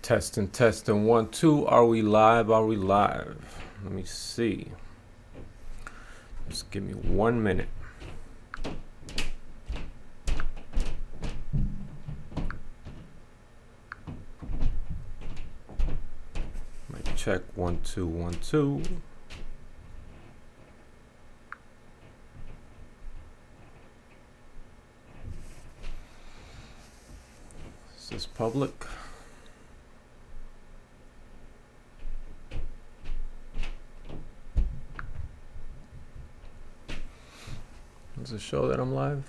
Testing, testing, 1, 2. Are we live? Are we live? Let me see. Just give me 1 minute. Mic check, 1, 2, 1, 2. Is this public? Does it show that I'm live?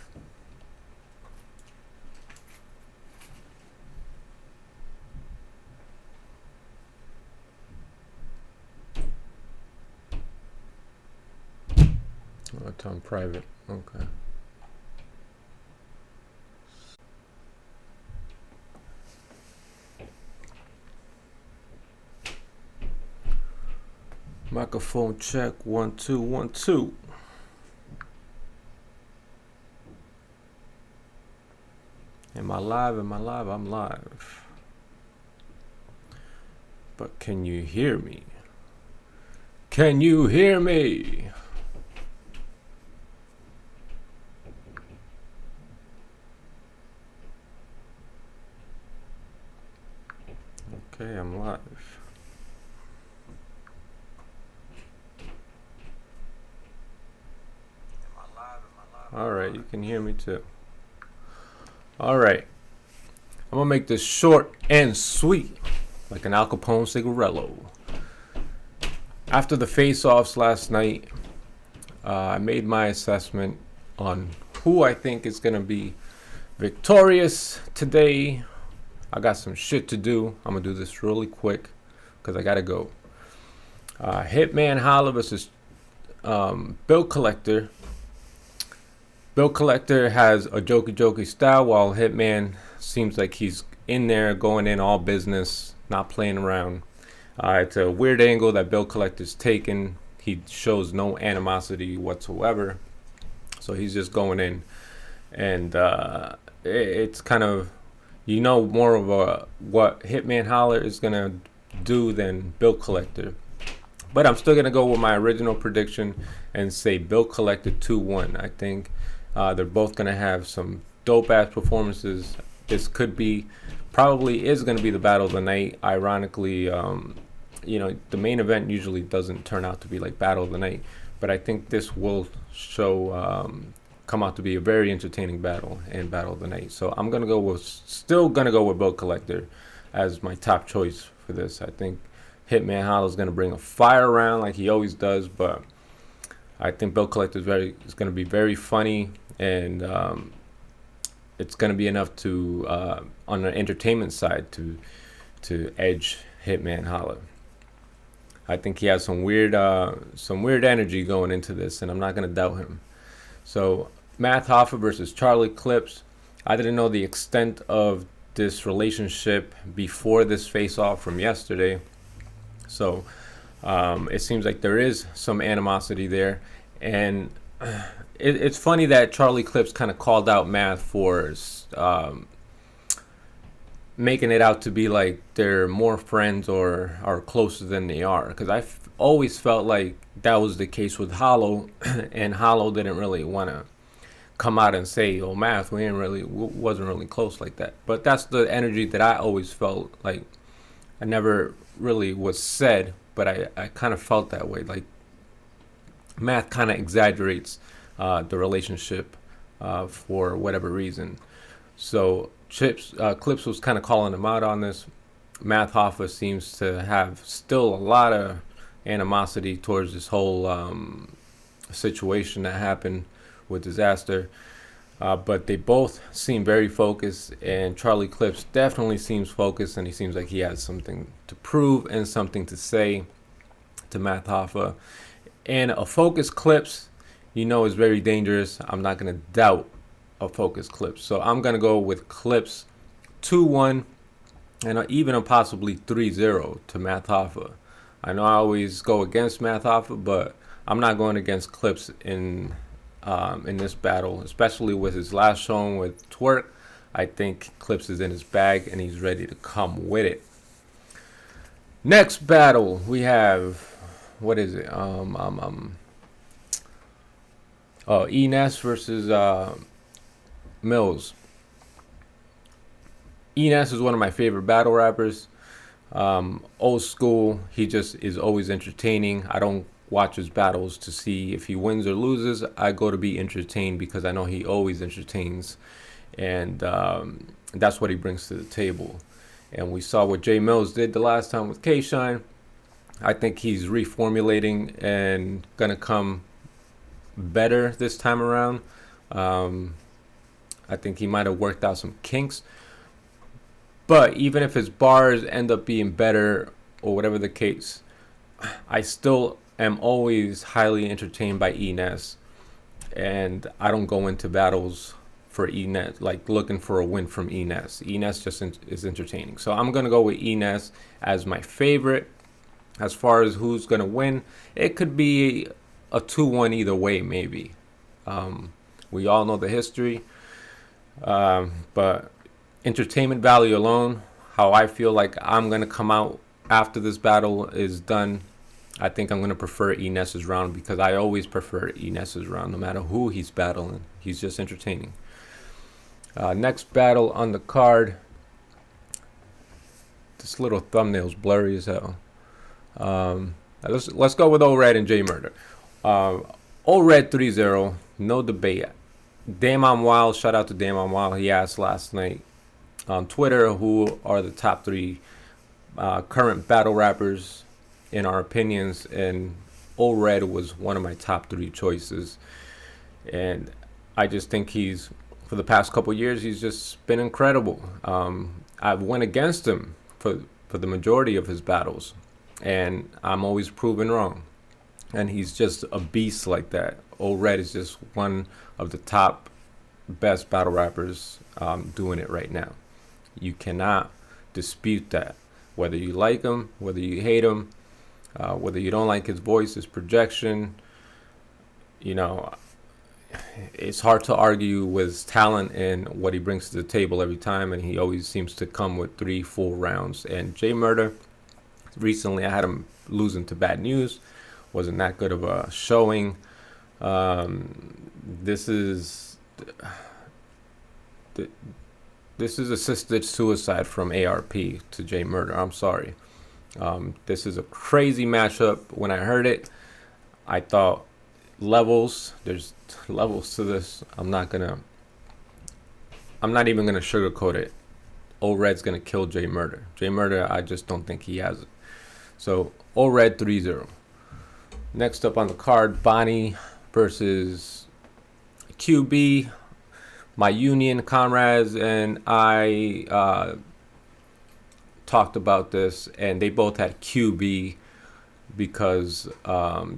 Oh, it's on private. Okay. Microphone check, 1, 2, 1, 2. Am I live? Am I live? I'm live. But can you hear me? Can you hear me? Okay, I'm live. All right, you can hear me too. All right, I'm gonna make this short and sweet, like an Al Capone cigarello. After the face-offs last night, I made my assessment on who I think is gonna be victorious today. I got some shit to do. I'm gonna do this really quick because I gotta go. Hitman Holla versus Bill Collector. Bill Collector has a jokey style, while Hitman seems like he's in there, going in all business, not playing around. It's a weird angle that Bill Collector's taken. He shows no animosity whatsoever, so he's just going in, and it's kind of, you know, more of a what Hitman Holler is gonna do than Bill Collector. But I'm still gonna go with my original prediction and say Bill Collector 2-1. I think they're both going to have some dope-ass performances. This could be, probably is going to be the battle of the night. Ironically, you know, the main event usually doesn't turn out to be like battle of the night. But I think this will come out to be a very entertaining battle and battle of the night. So I'm going to go with, still going to go with Bill Collector as my top choice for this. I think Hitman Holla is going to bring a fire round like he always does, but I think Bill Collector is going to be very funny, and it's going to be enough to on the entertainment side to edge Hitman Holla. I think he has some weird energy going into this, and I'm not going to doubt him. So Math Hoffa versus Charlie Clips. I didn't know the extent of this relationship before this face-off from yesterday, so it seems like there is some animosity there, and it's funny that Charlie Clips kind of called out Math for making it out to be like they're more friends or are closer than they are, because I've always felt like that was the case with Hollow, and Hollow didn't really want to come out and say, "Oh, Math, we wasn't really close like that." But that's the energy that I always felt like. I never really was said, but I kind of felt that way. Like Math kind of exaggerates the relationship for whatever reason. So Clips was kind of calling him out on this. Math Hoffa seems to have still a lot of animosity towards this whole situation that happened with Disaster. But they both seem very focused, and Charlie Clips definitely seems focused, and he seems like he has something to prove and something to say to Math Hoffa. And a focused Clips, you know, is very dangerous. I'm not going to doubt a focused Clips. So I'm going to go with Clips 2-1 and even a possibly 3-0 to Math Hoffa. I know I always go against Math Hoffa, but I'm not going against Clips in this battle, especially with his last showing with Twerk. I think Clips is in his bag and he's ready to come with it. Next battle we have, what is it? Enes versus Mills. Enes is one of my favorite battle rappers. Old school. He just is always entertaining. I don't watch his battles to see if he wins or loses. I go to be entertained because I know he always entertains, and that's what he brings to the table. And we saw what Jay Mills did the last time with K-Shine. I think he's reformulating and gonna come better this time around. I think he might have worked out some kinks. But even if his bars end up being better or whatever the case, I still am always highly entertained by Enes. And I don't go into battles for Enes, like looking for a win from Enes. Enes just is entertaining. So I'm going to go with Enes as my favorite. As far as who's going to win, it could be a 2-1 either way, maybe. We all know the history. But entertainment value alone, how I feel like I'm going to come out after this battle is done, I think I'm going to prefer Enes's round because I always prefer Enes's round no matter who he's battling. He's just entertaining. Next battle on the card. This little thumbnail's blurry as hell. Let's go with Rbe and J Murder. Rbe 3-0, no debate. Damn I'm Wild, shout out to Damn I'm Wild. He asked last night on Twitter who are the top 3 current battle rappers in our opinions, and Rbe was one of my top 3 choices. And I just think he's, for the past couple years, he's just been incredible. I've went against him for the majority of his battles, and I'm always proven wrong. And he's just a beast like that. Rbe is just one of the top best battle rappers doing it right now. You cannot dispute that. Whether you like him, whether you hate him, whether you don't like his voice, his projection, you know, it's hard to argue with his talent and what he brings to the table every time. And he always seems to come with 3 full rounds. And J Murder, recently I had him losing to Bad News. Wasn't that good of a showing. This is assisted suicide from ARP to J Murder. I'm sorry. This is a crazy matchup. When I heard it, I thought there's levels to this. I'm not even gonna sugarcoat it. Rbe's gonna kill J Murder. J Murder, I just don't think he has it. So Rbe 3-0. Next up on the card, Bonnie versus QB. My union comrades and I talked about this, and they both had QB because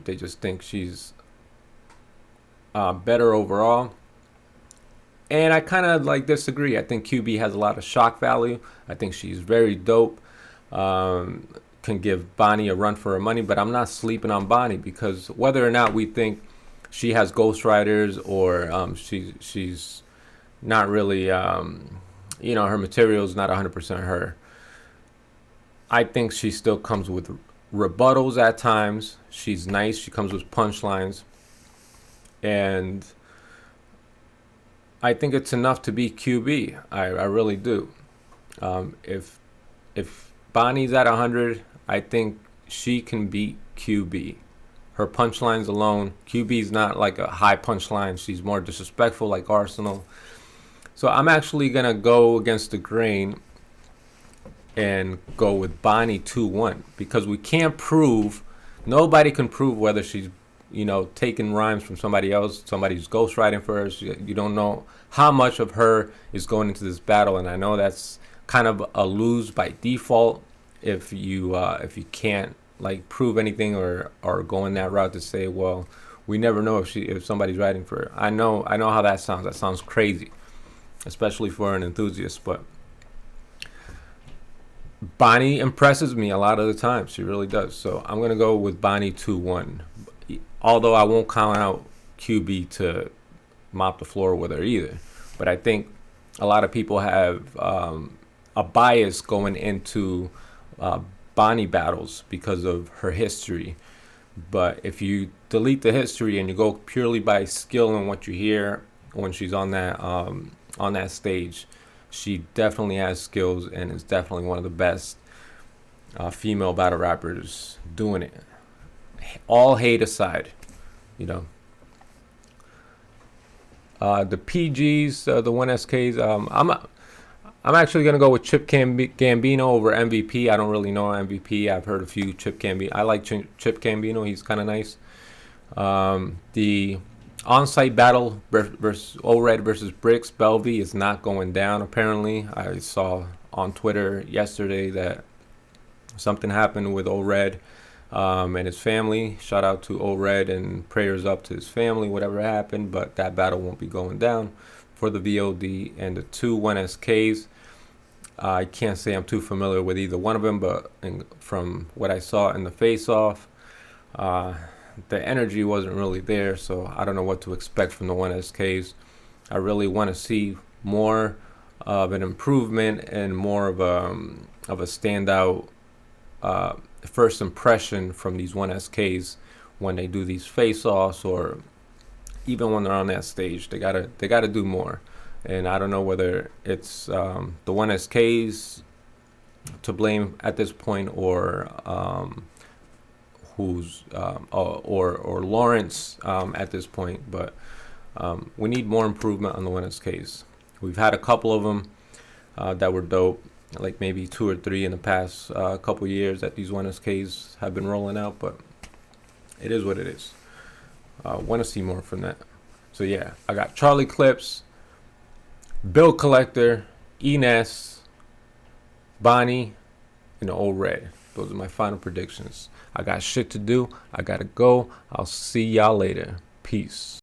they just think she's better overall. And I kind of like disagree. I think QB has a lot of shock value. I think she's very dope. Can give Bonnie a run for her money, but I'm not sleeping on Bonnie because whether or not we think she has ghostwriters or she's not really, her material is not 100% her. I think she still comes with rebuttals at times. She's nice. She comes with punchlines. And I think it's enough to be QB. I really do. If Bonnie's at 100, I think she can beat QB. Her punchlines alone, QB's not like a high punchline. She's more disrespectful like Arsenal. So I'm actually going to go against the grain and go with Bonnie 2-1 because nobody can prove whether she's, taking rhymes from somebody else, somebody's ghostwriting for her. You don't know how much of her is going into this battle, and I know that's kind of a lose by default if you can't like prove anything or go in that route to say, well, we never know if somebody's writing for her. I know how that sounds. That sounds crazy, especially for an enthusiast, but Bonnie impresses me a lot of the time. She really does. So I'm going to go with Bonnie 2-1. Although I won't count out QB to mop the floor with her either. But I think a lot of people have a bias going into Bonnie battles because of her history. But if you delete the history and you go purely by skill and what you hear when she's on that stage, she definitely has skills and is definitely one of the best female battle rappers doing it. All hate aside, you know. The PGs, the 1SKs, I'm actually gonna go with Chip Gambino over MVP. I don't really know MVP. I've heard a few Chip Gambino. I like Chip Gambino. He's kind of nice. The on-site battle versus Red versus Bricks Belvy is not going down. Apparently, I saw on Twitter yesterday that something happened with Red and his family. Shout out to Red and prayers up to his family, whatever happened. But that battle won't be going down for the VOD. And the two 1SKs, I can't say I'm too familiar with either one of them, but from what I saw in the face-off, the energy wasn't really there, so I don't know what to expect from the 1SKs. I really want to see more of an improvement and more of a standout first impression from these 1SKs when they do these face-offs, or even when they're on that stage. They gotta do more. And I don't know whether it's the 1SKs to blame at this point, or or Lawrence at this point. But we need more improvement on the 1SKs. We've had a couple of them that were dope, like maybe 2 or 3 in the past couple years that these 1SKs have been rolling out, but it is what it is. Want to see more from that. So yeah, I got Charlie Clips, Bill Collector, Ines, Bonnie, and Red. Those are my final predictions. I got shit to do. I gotta go. I'll see y'all later. Peace.